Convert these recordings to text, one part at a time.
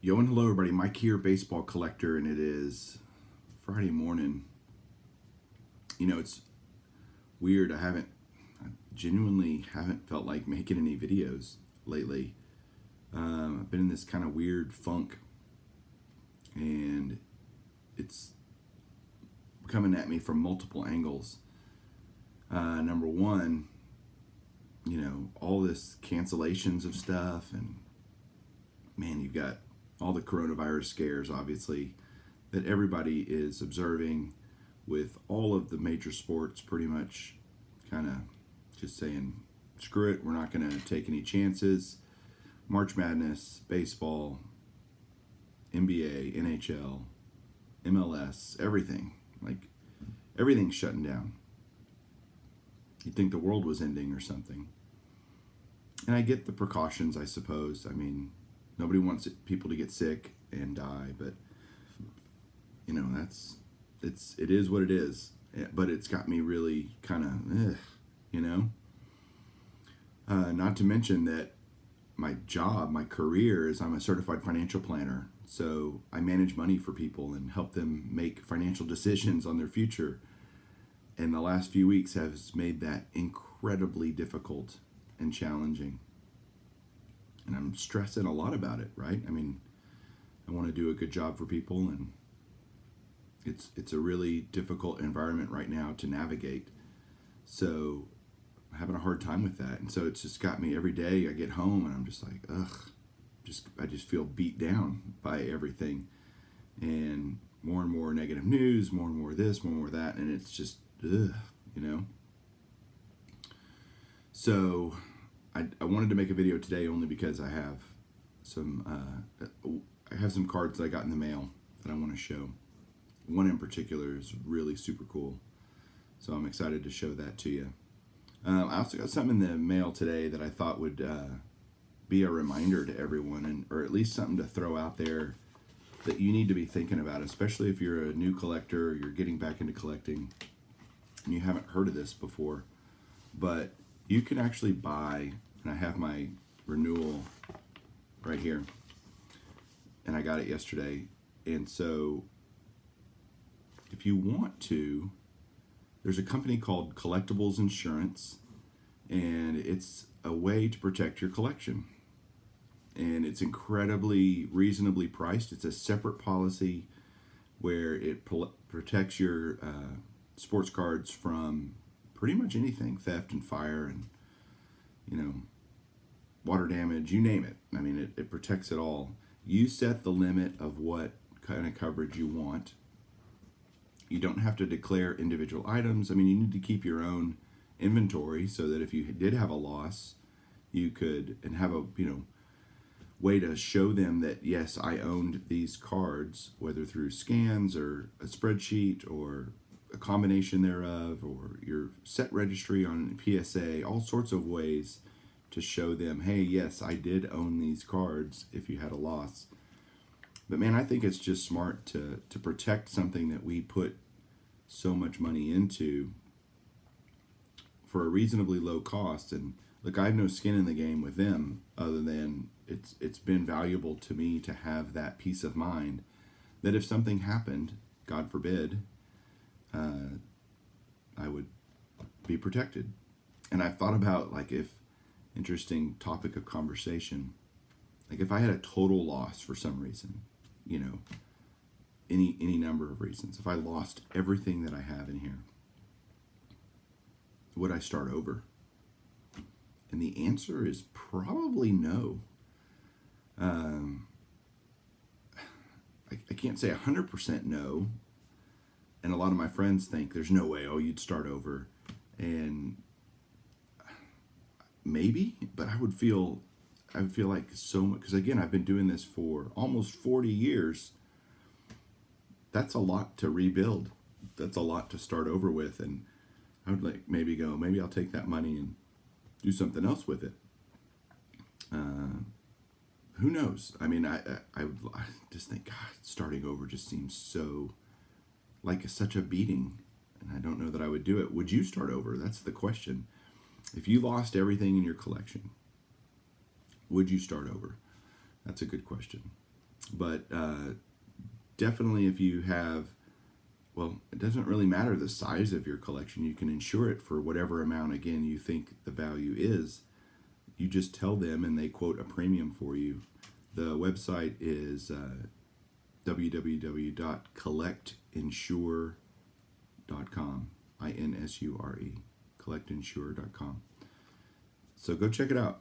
Yo and hello everybody, Mike here, baseball collector, and it is Friday morning. It's weird. I genuinely haven't felt like making any videos lately. I've been in this kind of weird funk, and it's coming at me from multiple angles. Number one, all this cancellations of stuff, and man, you've got all the coronavirus scares, obviously, that everybody is observing with all of the major sports pretty much kind of just saying, screw it, we're not going to take any chances. March Madness, baseball, NBA, NHL, MLS, everything. Like, everything's shutting down. You'd think the world was ending or something. And I get the precautions, I suppose. I mean, nobody wants people to get sick and die, but it is what it is. But it's got me really kind of, Not to mention that my job, my career is I'm a certified financial planner. So I manage money for people and help them make financial decisions on their future. And the last few weeks has made that incredibly difficult and challenging. And I'm stressing a lot about it, right? I mean, I want to do a good job for people, and it's a really difficult environment right now to navigate. So I'm having a hard time with that. And so it's just got me every day I get home and I'm just like, I just feel beat down by everything. And more negative news, more and more this, more and more that. And it's just, So I wanted to make a video today only because I have some cards that I got in the mail that I want to show. One in particular is really super cool, so I'm excited to show that to you. I also got something in the mail today that I thought would be a reminder to everyone, or at least something to throw out there that you need to be thinking about, especially if you're a new collector or you're getting back into collecting and you haven't heard of this before. But you can actually buy, and I have my renewal right here, and I got it yesterday. And so if you want to, there's a company called Collectibles Insurance, and it's a way to protect your collection. And it's incredibly reasonably priced. It's a separate policy where it protects your sports cards from pretty much anything, theft and fire and, water damage, you name it. I mean, it protects it all. You set the limit of what kind of coverage you want. You don't have to declare individual items. I mean, you need to keep your own inventory so that if you did have a loss, you could, and have a, way to show them that, yes, I owned these cards, whether through scans or a spreadsheet or a combination thereof, or your set registry on PSA, all sorts of ways to show them, hey, yes, I did own these cards if you had a loss. But man, I think it's just smart to protect something that we put so much money into for a reasonably low cost. And look, I have no skin in the game with them other than it's been valuable to me to have that peace of mind that if something happened, God forbid, I would be protected. And I've thought about, interesting topic of conversation, like if I had a total loss for some reason, any number of reasons, if I lost everything that I have in here, would I start over? And the answer is probably no. I can't say 100% no. And a lot of my friends think there's no way, you'd start over. And maybe, but I would feel like so much, because again, I've been doing this for almost 40 years. That's a lot to rebuild. That's a lot to start over with. And I would maybe I'll take that money and do something else with it. Who knows? I mean, I just think, God, starting over just seems so like such a beating. And I don't know that I would do it. Would you start over? That's the question. If you lost everything in your collection, would you start over? That's a good question. But definitely if you have, well, it doesn't really matter the size of your collection. You can insure it for whatever amount, again, you think the value is. You just tell them and they quote a premium for you. The website is www.collectinsure.com. INSURE. Collectinsure.com. So go check it out.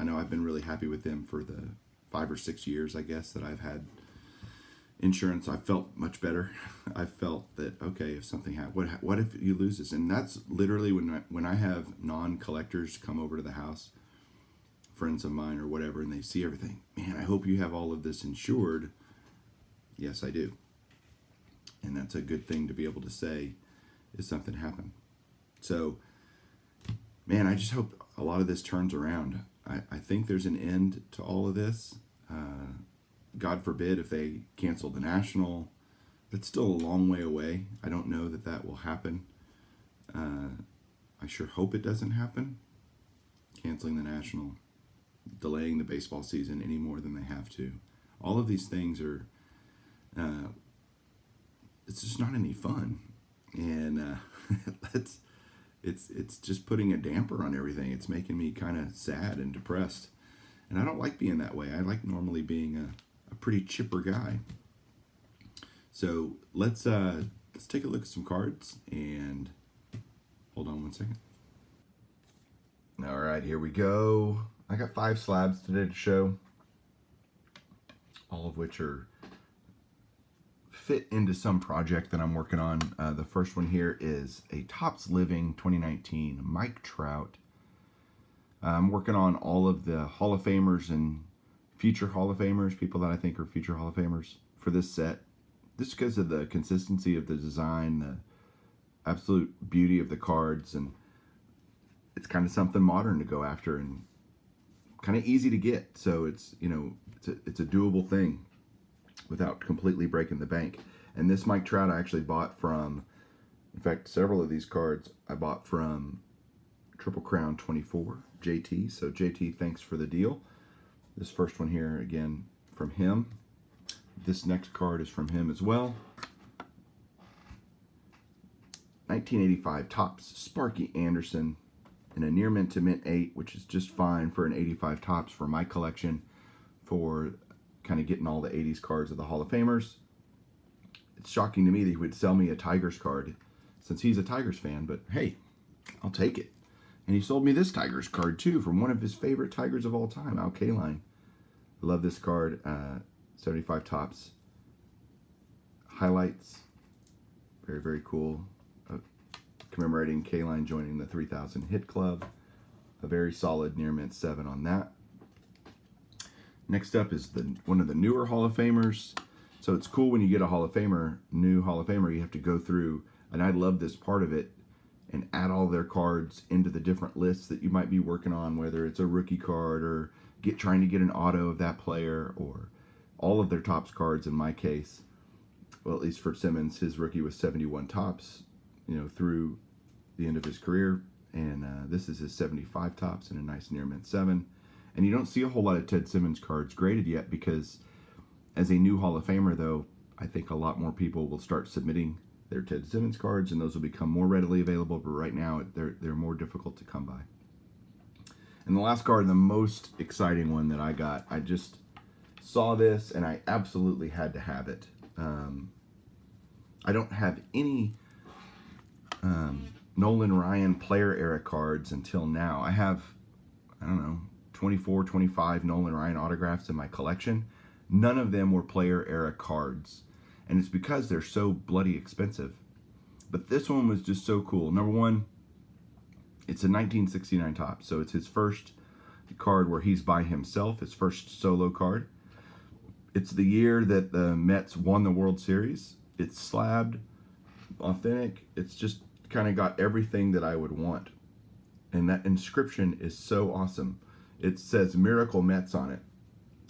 I know I've been really happy with them for the 5 or 6 years, I guess, that I've had insurance. I felt much better. I felt that, okay, if something happened, what if you lose this? And that's literally when I have non-collectors come over to the house, friends of mine or whatever, and they see everything. Man, I hope you have all of this insured. Yes, I do. And that's a good thing to be able to say if something happened. So, man, I just hope a lot of this turns around. I think there's an end to all of this. God forbid if they cancel the National. That's still a long way away. I don't know that that will happen. I sure hope it doesn't happen. Canceling the National, delaying the baseball season any more than they have to. All of these things are, it's just not any fun. And it's just putting a damper on everything. It's making me kind of sad and depressed. And I don't like being that way. I like normally being a pretty chipper guy. So let's take a look at some cards and hold on one second. All right, here we go. I got 5 slabs today to show, all of which are fit into some project that I'm working on. The first one here is a Topps Living 2019 Mike Trout. I'm working on all of the Hall of Famers and future Hall of Famers, people that I think are future Hall of Famers for this set. Just because of the consistency of the design, the absolute beauty of the cards, and it's kind of something modern to go after and kind of easy to get. So it's, it's a doable thing without completely breaking the bank. And this Mike Trout I actually bought from, in fact, several of these cards I bought from Triple Crown 24, JT. So JT, thanks for the deal. This first one here, again, from him. This next card is from him as well. 1985 Topps Sparky Anderson in a near mint to mint 8, which is just fine for an 85 Topps for my collection, for kind of getting all the 80s cards of the Hall of Famers. It's shocking to me that he would sell me a Tigers card since he's a Tigers fan, but hey, I'll take it. And he sold me this Tigers card too from one of his favorite Tigers of all time, Al Kaline. I love this card. 75 Topps highlights. Very, very cool. Commemorating Kaline joining the 3000 hit club. A very solid near mint 7 on that. Next up is one of the newer Hall of Famers. So it's cool when you get a Hall of Famer, new Hall of Famer, you have to go through, and I love this part of it, and add all their cards into the different lists that you might be working on, whether it's a rookie card or trying to get an auto of that player, or all of their Topps cards in my case. Well, at least for Simmons, his rookie was 71 Topps, through the end of his career. And this is his 75 Topps in a nice near mint 7. And you don't see a whole lot of Ted Simmons cards graded yet, because as a new Hall of Famer, though, I think a lot more people will start submitting their Ted Simmons cards, and those will become more readily available. But right now, they're more difficult to come by. And the last card, the most exciting one that I got, I just saw this and I absolutely had to have it. I don't have any Nolan Ryan player era cards until now. I have, 24, 25 Nolan Ryan autographs in my collection. None of them were player era cards. And it's because they're so bloody expensive. But this one was just so cool. Number one, it's a 1969 Topps. So it's his first card where he's by himself, his first solo card. It's the year that the Mets won the World Series. It's slabbed, authentic. It's just kind of got everything that I would want. And that inscription is so awesome. It says Miracle Mets on it,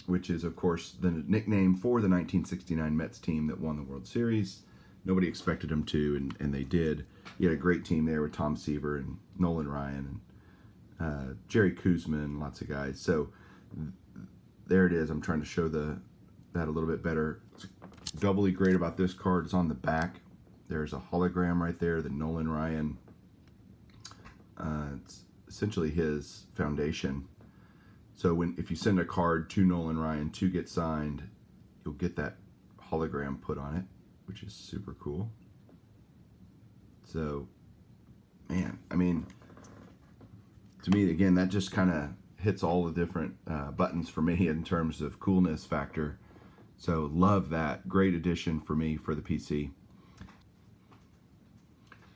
which is, of course, the nickname for the 1969 Mets team that won the World Series. Nobody expected them to, and they did. You had a great team there with Tom Seaver and Nolan Ryan and Jerry Koosman, lots of guys. So there it is. I'm trying to show that a little bit better. What's doubly great about this card is on the back. There's a hologram right there, the Nolan Ryan. It's essentially his foundation. So if you send a card to Nolan Ryan to get signed, you'll get that hologram put on it, which is super cool. So, man, I mean, to me, again, that just kind of hits all the different buttons for me in terms of coolness factor. So love that. Great addition for me for the PC.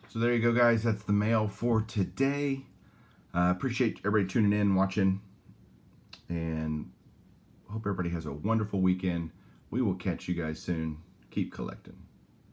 So there you go, guys. That's the mail for today. Appreciate everybody tuning in, watching, and hope everybody has a wonderful weekend. We will catch you guys soon. Keep collecting.